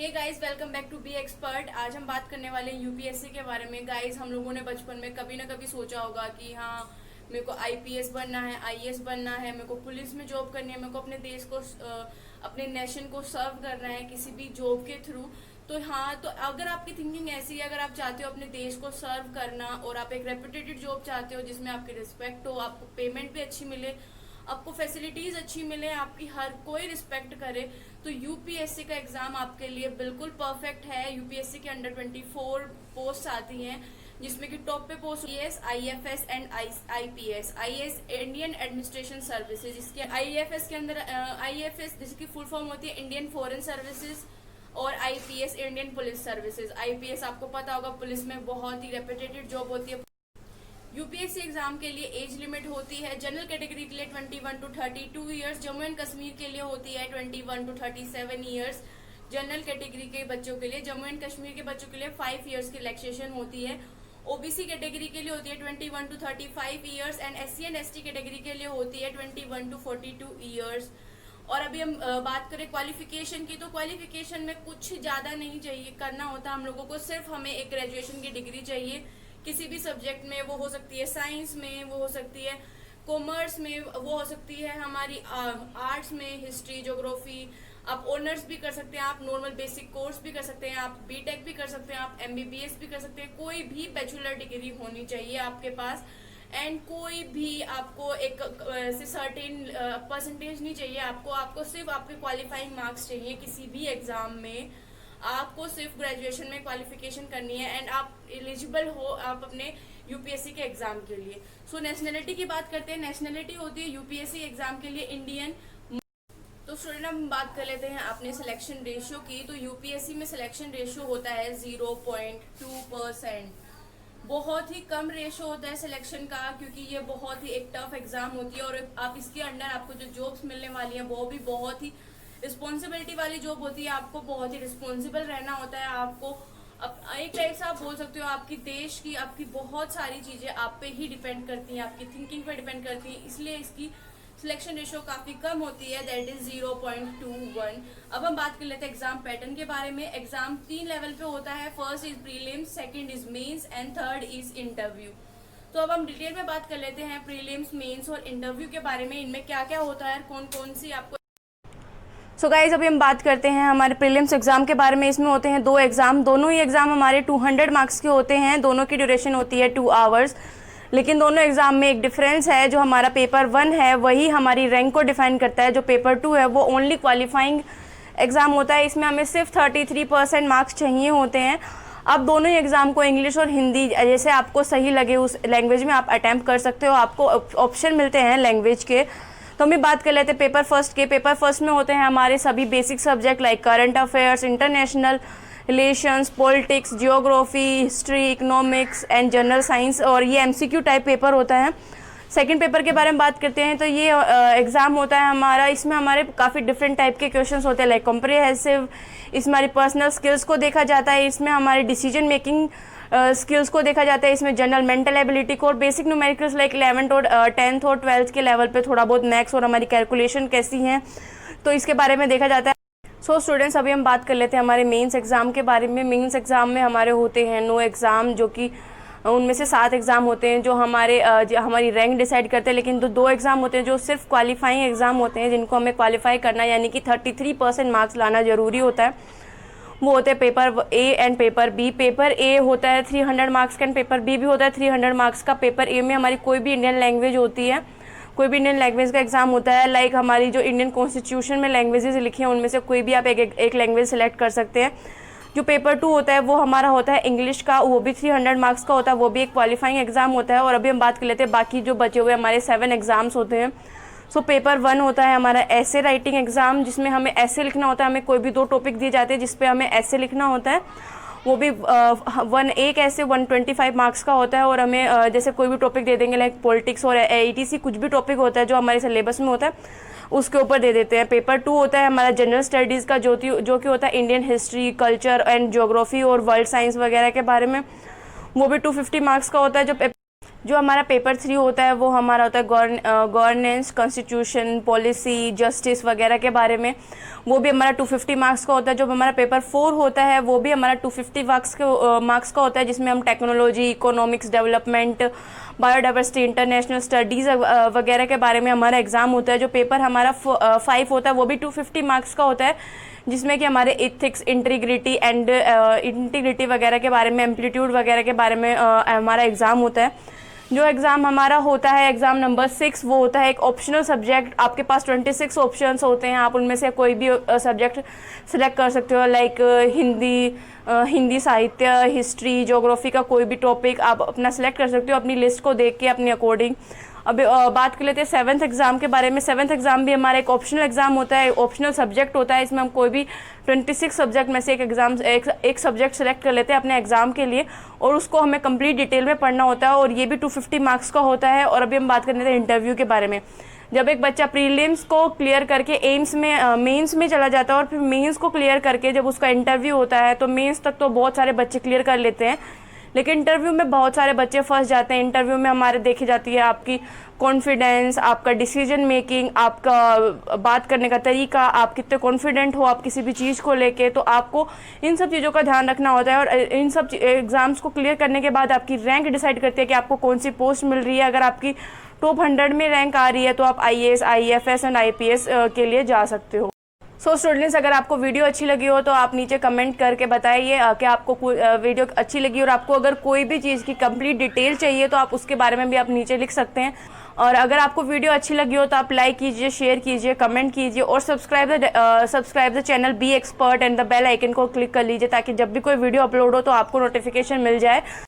Hey guys, welcome back to B Expert. आज हम बात करने वाले हैं यूपीएससी के बारे में। गाइस, हम लोगों ने बचपन में कभी ना कभी सोचा होगा कि हाँ, मेरे को आईपीएस बनना है, आईएएस बनना है, मेरे को पुलिस में जॉब करनी है, मेरे को अपने देश को अपने नेशन को सर्व करना है किसी भी जॉब के थ्रू। तो हाँ, तो अगर आपकी थिंकिंग ऐसी है, अगर आप चाहते हो अपने देश को सर्व करना और आप एक रेपुटेटेड जॉब चाहते हो जिसमें आपकी रिस्पेक्ट हो, आपको पेमेंट भी अच्छी मिले, आपको फैसिलिटीज अच्छी मिले, आपकी हर कोई रिस्पेक्ट करे, तो यूपीएससी का एग्जाम आपके लिए बिल्कुल परफेक्ट है। यूपीएससी के अंडर 24 पोस्ट आती हैं, जिसमें कि टॉप पे post IAS, IFS and IPS. IAS Indian administration services, इसके आईएफएस के अंदर आईएफएस जिसकी फुल फॉर्म होती है इंडियन फॉरेन सर्विसेज, और IPS Indian police services. IPS आपको पता होगा पुलिस में बहुत ही रेपुटेटेड जॉब होती है। यूपीएससी एग्जाम के लिए एज लिमिट होती है जनरल कैटेगरी के लिए 21 to 32 years, Jammu and Kashmir के लिए होती है 21 टू 37 ईयर्स। जनरल कैटेगरी के बच्चों के लिए, जम्मू एंड कश्मीर के बच्चों के लिए 5 ईयर्स की रिलैक्सेशन होती है। ओबीसी कैटेगरी के लिए होती है 21 to 35 years and SC and ST category के लिए होती है 21 टू 42 ईयर्स। और अभी हम बात करें क्वालिफिकेशन की, तो क्वालिफिकेशन में कुछ ज्यादा नहीं चाहिए करना होता हम लोगों को, सिर्फ हमें एक ग्रेजुएशन की डिग्री चाहिए किसी भी सब्जेक्ट में। वो हो सकती है साइंस में, वो हो सकती है कॉमर्स में, वो हो सकती है हमारी आर्ट्स में, हिस्ट्री, ज्योग्राफी। आप ऑनर्स भी कर सकते हैं, आप नॉर्मल बेसिक कोर्स भी कर सकते हैं, आप बीटेक भी कर सकते हैं, आप एमबीबीएस भी कर सकते हैं। कोई भी बैचलर डिग्री होनी चाहिए आपके पास, एंड कोई भी आपको एक से सर्टेन परसेंटेज नहीं चाहिए। आपको सिर्फ आपके क्वालिफाइंग मार्क्स चाहिए किसी भी एग्जाम में। आपको सिर्फ ग्रेजुएशन में क्वालिफिकेशन करनी है एंड आप एलिजिबल हो आप अपने यूपीएससी के एग्जाम के लिए। सो नेशनलिटी की बात करते हैं। नेशनलिटी होती है यूपीएससी एग्जाम के लिए इंडियन। तो स्टूडेंट, हम बात कर लेते हैं अपने सिलेक्शन रेशियो की। तो यूपीएससी में सिलेक्शन रेशियो होता है 0.2%। बहुत ही कम रेशो होता है सिलेक्शन का, क्योंकि ये बहुत ही एक टफ एग्जाम होती है और आप इसके अंडर आपको जो जॉब्स मिलने वाली है वो भी बहुत ही रिस्पॉन्सिबिलिटी वाली जॉब होती है। आपको बहुत ही रिस्पॉन्सिबल रहना होता है। आपको एक टाइप से आप बोल सकते हो आपकी देश की, आपकी बहुत सारी चीजें आप पे ही डिपेंड करती हैं, आपकी थिंकिंग पे डिपेंड करती हैं, इसलिए इसकी सिलेक्शन रेशियो काफी कम होती है, दैट इज 0.21। अब हम बात कर लेते हैं एग्जाम पैटर्न के बारे में। एग्जाम 3 लेवल पे होता है। First is prelims, second is mains and third is interview. तो अब हम डिटेल में बात कर लेते हैं प्रीलिम्स, मेंस और इंटरव्यू के बारे में। इनमें क्या क्या होता है, कौन कौन सी आपको। सो गाइज, अभी हम बात करते हैं हमारे प्रीलिम्स एग्जाम के बारे में। इसमें होते हैं 2 एग्जाम, दोनों ही एग्जाम हमारे 200 मार्क्स के होते हैं। दोनों की ड्यूरेशन होती है 2 आवर्स। लेकिन दोनों एग्जाम में एक डिफरेंस है, जो हमारा पेपर 1 है वही हमारी रैंक को डिफाइन करता है। जो पेपर 2 है वो ओनली क्वालिफाइंग एग्जाम होता है। इसमें हमें सिर्फ 33% मार्क्स चाहिए होते हैं। आप दोनों ही एग्जाम को इंग्लिश और हिंदी जैसे आपको सही लगे उस लैंग्वेज में आप अटैम्प्ट कर सकते हो। आपको ऑप्शन मिलते हैं लैंग्वेज के। तो हम बात कर लेते हैं पेपर फर्स्ट के। पेपर फर्स्ट में होते हैं हमारे सभी basic subject like current affairs, international relations, politics, geography, history, economics and general science, और ये एमसीक्यू टाइप पेपर होता है। सेकंड पेपर के बारे में बात करते हैं तो ये एग्ज़ाम होता है हमारा। इसमें हमारे काफ़ी डिफरेंट टाइप के क्वेश्चंस होते हैं लाइक कॉम्प्रिहेंसिव। इसमें हमारी पर्सनल स्किल्स को देखा जाता है, इसमें हमारी डिसीजन मेकिंग स्किल्स को देखा जाता है, इसमें जनरल मेंटल एबिलिटी को, और बेसिक न्यूमेरिकल्स लाइक 11th और 10th और 12th के लेवल पे थोड़ा बहुत मैथ्स और हमारी कैलकुलेशन कैसी हैं तो इसके बारे में देखा जाता है। सो स्टूडेंट्स, अभी हम बात कर लेते हैं हमारे मेंस एग्ज़ाम के बारे में। मेंस एग्ज़ाम में हमारे होते हैं 9 एग्ज़ाम, जो कि उनमें से 7 एग्ज़ाम होते हैं जो हमारी रैंक डिसाइड करते हैं। लेकिन 2 एग्ज़ाम होते हैं जो सिर्फ क्वालिफाइंग एग्ज़ाम होते हैं, जिनको हमें क्वालिफाई करना यानी कि 33% मार्क्स लाना ज़रूरी होता है। वो होते हैं paper A and paper B. Paper A होता है 300 मार्क्स का एंड पेपर बी भी होता है 300 मार्क्स का। पेपर ए में हमारी कोई भी इंडियन लैंग्वेज होती है, कोई भी इंडियन लैंग्वेज का एग्जाम होता है। लाइक हमारी जो इंडियन कॉन्स्टिट्यूशन में लैंग्वेजेस लिखी हैं उनमें से कोई भी आप एक लैंग्वेज सेलेक्ट कर सकते हैं। जो पेपर 2 होता है वो हमारा होता है इंग्लिश का, वो भी 300 मार्क्स का होता है, वो भी एक क्वालिफाइंग एग्जाम होता है। और अभी हम बात कर लेते हैं बाकी जो बचे हुए हमारे 7 एग्जाम्स होते हैं। सो पेपर 1 होता है हमारा ऐसे राइटिंग एग्जाम, जिसमें हमें ऐसे लिखना होता है। हमें कोई भी 2 टॉपिक दिए जाते हैं जिसपे हमें ऐसे लिखना होता है। वो भी एक ऐसे 125 मार्क्स का होता है। और हमें जैसे कोई भी टॉपिक दे देंगे लाइक पॉलिटिक्स और एईटीसी, कुछ भी टॉपिक होता है जो हमारे सिलेबस में होता है उसके ऊपर दे देते हैं। पेपर 2 होता है हमारा जनरल स्टडीज़ का, जो कि होता है Indian history, culture and geography और वर्ल्ड साइंस वगैरह के बारे में। वो भी 250 मार्क्स का होता है। जो हमारा पेपर 3 होता है वो हमारा होता है गवर्नेंस, कॉन्स्टिट्यूशन, पॉलिसी, जस्टिस वगैरह के बारे में। वो भी हमारा 250 मार्क्स का होता है। जो हमारा पेपर 4 होता है वो भी हमारा 250 मार्क्स का होता है, जिसमें हम technology, economics development, biodiversity, international studies वगैरह के बारे में हमारा एग्ज़ाम होता है। जो पेपर हमारा 5 होता है वो भी 250 मार्क्स का होता है, जिसमें कि हमारे एथिक्स, इंटीग्रिटी वगैरह के बारे में, एम्पलीट्यूड वगैरह के बारे में हमारा एग्ज़ाम होता है। जो एग्ज़ाम हमारा होता है एग्ज़ाम नंबर 6, वो होता है एक ऑप्शनल सब्जेक्ट। आपके पास 26 ऑप्शंस होते हैं, आप उनमें से कोई भी सब्जेक्ट सेलेक्ट कर सकते हो, लाइक हिंदी साहित्य, हिस्ट्री, ज्योग्राफी का कोई भी टॉपिक आप अपना सेलेक्ट कर सकते हो अपनी लिस्ट को देख के अपनी अकॉर्डिंग। अब बात कर लेते हैं 7th एग्ज़ाम के बारे में। 7th एग्ज़ाम भी हमारा एक ऑप्शनल एग्ज़ाम होता है, ऑप्शनल सब्जेक्ट होता है। इसमें हम कोई भी 26 सब्जेक्ट में से एक सब्जेक्ट सेलेक्ट कर लेते हैं अपने एग्ज़ाम के लिए, और उसको हमें कंप्लीट डिटेल में पढ़ना होता है, और ये भी 250 मार्क्स का होता है। और अभी हम बात कर लेते हैं इंटरव्यू के बारे में। जब एक बच्चा प्रीलिम्स को क्लियर करके मेंस में चला जाता है, और फिर मेंस को क्लियर करके जब उसका इंटरव्यू होता है, तो मेंस तक तो बहुत सारे बच्चे क्लियर कर लेते हैं, लेकिन इंटरव्यू में बहुत सारे बच्चे फंस जाते हैं। इंटरव्यू में हमारे देखी जाती है आपकी कॉन्फिडेंस, आपका डिसीजन मेकिंग, आपका बात करने का तरीका, आप कितने कॉन्फिडेंट हो आप किसी भी चीज़ को लेके। तो आपको इन सब चीज़ों का ध्यान रखना होता है, और इन सब एग्ज़ाम्स को क्लियर करने के बाद आपकी रैंक डिसाइड करती है कि आपको कौन सी पोस्ट मिल रही है। अगर आपकी टॉप 100 में रैंक आ रही है तो आप IAS, IFS एंड IPS के लिए जा सकते हो। सो स्टूडेंट्स, अगर आपको वीडियो अच्छी लगी हो तो आप नीचे कमेंट करके बताइए कि आपको वीडियो अच्छी लगी, और आपको अगर कोई भी चीज़ की कंप्लीट डिटेल चाहिए तो आप उसके बारे में भी आप नीचे लिख सकते हैं। और अगर आपको वीडियो अच्छी लगी हो तो आप लाइक कीजिए, शेयर कीजिए, कमेंट कीजिए, और subscribe the channel B Expert and the bell icon को क्लिक कर लीजिए, ताकि जब भी कोई वीडियो अपलोड हो तो आपको नोटिफिकेशन मिल जाए।